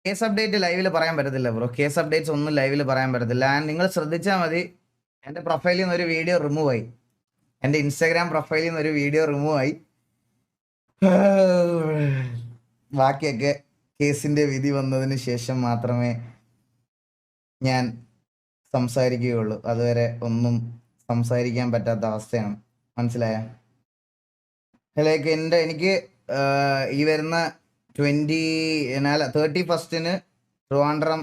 Case update ലൈവിൽ പറയാൻ പറ്റത്തില്ല ബ്രോ. കേസ് അപ്ഡേറ്റ്സ് ഒന്നും ലൈവിൽ പറയാൻ പറ്റത്തില്ല. ആൻഡ് നിങ്ങൾ ശ്രദ്ധിച്ചാൽ മതി, എൻ്റെ പ്രൊഫൈലിൽ നിന്ന് ഒരു വീഡിയോ റിമൂവ് ആയി. എൻ്റെ ഇൻസ്റ്റാഗ്രാം പ്രൊഫൈലിൽ നിന്ന് ഒരു വീഡിയോ റിമൂവ് ആയി. ബാക്കിയൊക്കെ കേസിൻ്റെ വിധി വന്നതിന് ശേഷം മാത്രമേ ഞാൻ സംസാരിക്കുകയുള്ളൂ. അതുവരെ ഒന്നും സംസാരിക്കാൻ പറ്റാത്ത അവസ്ഥയാണ്. മനസ്സിലായ? ലൈക്ക് എനിക്ക് ഈ വരുന്ന 31 ട്രിവാൻഡ്രം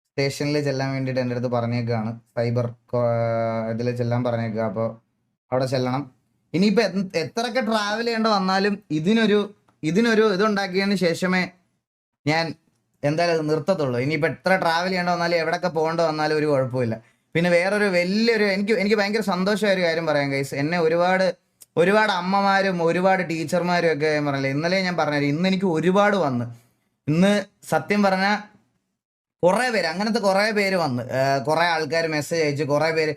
സ്റ്റേഷനിൽ ചെല്ലാൻ വേണ്ടിയിട്ട് എൻ്റെ അടുത്ത് പറഞ്ഞേക്കാണ്. സൈബർ ഇതിൽ ചെല്ലാൻ പറഞ്ഞേക്കുക. അപ്പോൾ അവിടെ ചെല്ലണം. ഇനിയിപ്പോൾ എത്രയൊക്കെ ട്രാവൽ ചെയ്യേണ്ട വന്നാലും ഇതിനൊരു ഇതുണ്ടാക്കിയതിന് ശേഷമേ ഞാൻ എന്തായാലും അത് നിർത്തത്തുള്ളൂ. ഇനിയിപ്പോൾ എത്ര ട്രാവൽ ചെയ്യേണ്ട വന്നാലും എവിടെയൊക്കെ പോകേണ്ട വന്നാലും ഒരു കുഴപ്പമില്ല. പിന്നെ വേറൊരു വലിയൊരു എനിക്ക് ഭയങ്കര സന്തോഷമായ ഒരു കാര്യം പറയാം ഗൈസ്. എന്നെ ഒരുപാട് അമ്മമാരും ഒരുപാട് ടീച്ചർമാരും ഒക്കെ പറഞ്ഞില്ല. ഇന്നലെ ഞാൻ പറഞ്ഞത്, ഇന്ന് എനിക്ക് ഒരുപാട് വന്ന്, ഇന്ന് സത്യം പറഞ്ഞാൽ കുറേ പേര്, അങ്ങനത്തെ കുറേ പേര് വന്ന്, കുറേ ആൾക്കാർ മെസ്സേജ് അയച്ചു. കുറേ പേര്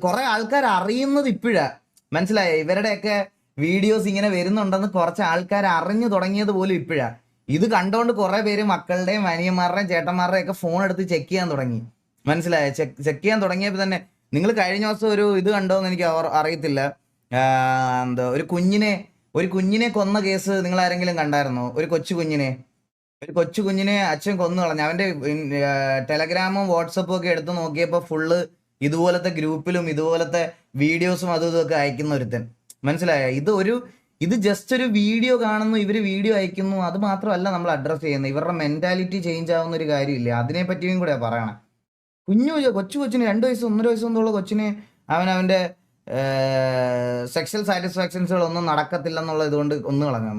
കുറേ ആൾക്കാർ അറിയുന്നത് ഇപ്പോഴാണ്. മനസ്സിലായോ? ഇവരുടെയൊക്കെ വീഡിയോസ് ഇങ്ങനെ വരുന്നുണ്ടെന്ന് കുറച്ച് ആൾക്കാർ അറിഞ്ഞു തുടങ്ങിയത് പോലും ഇപ്പോഴാണ്. ഇത് കണ്ടുകൊണ്ട് കുറേ പേര് മക്കളുടെയും അനിയന്മാരുടെയും ചേട്ടന്മാരുടെയും ഒക്കെ ഫോൺ എടുത്ത് ചെക്ക് ചെയ്യാൻ തുടങ്ങി. മനസ്സിലായോ? ചെക്ക് ചെയ്യാൻ തുടങ്ങിയപ്പോൾ തന്നെ, നിങ്ങൾ കഴിഞ്ഞ ദിവസം ഒരു ഇത് കണ്ടോന്ന് എനിക്ക് അറിയത്തില്ല. എന്താ ഒരു കുഞ്ഞിനെ കൊന്ന കേസ് നിങ്ങൾ ആരെങ്കിലും കണ്ടായിരുന്നോ? ഒരു കൊച്ചു കുഞ്ഞിനെ അച്ഛൻ കൊന്നു കളഞ്ഞു. അവന്റെ ടെലഗ്രാമും വാട്സപ്പും ഒക്കെ എടുത്ത് നോക്കിയപ്പോൾ ഫുള്ള് ഇതുപോലത്തെ ഗ്രൂപ്പിലും ഇതുപോലത്തെ വീഡിയോസും അതും ഇതൊക്കെ അയക്കുന്ന ഒരുത്തൻ. മനസ്സിലായോ? ഇത് ജസ്റ്റ് ഒരു വീഡിയോ കാണുന്നു, ഇവർ വീഡിയോ അയക്കുന്നു. അത് മാത്രമല്ല നമ്മൾ അഡ്രസ്സ് ചെയ്യുന്നത്, ഇവരുടെ മെന്റാലിറ്റി ചേഞ്ച് ആവുന്ന ഒരു കാര്യമില്ല. അതിനെ പറ്റിയും കൂടെ പറയണം. കൊച്ചിന് 2 വയസ്സ് 1.5 വയസ്സൊന്നുള്ള കൊച്ചിനെ അവൻ്റെ സെക്ഷൽ സാറ്റിസ്ഫാക്ഷൻസുകളൊന്നും നടക്കത്തില്ലെന്നുള്ള ഇതുകൊണ്ട് ഒന്ന് കളഞ്ഞു.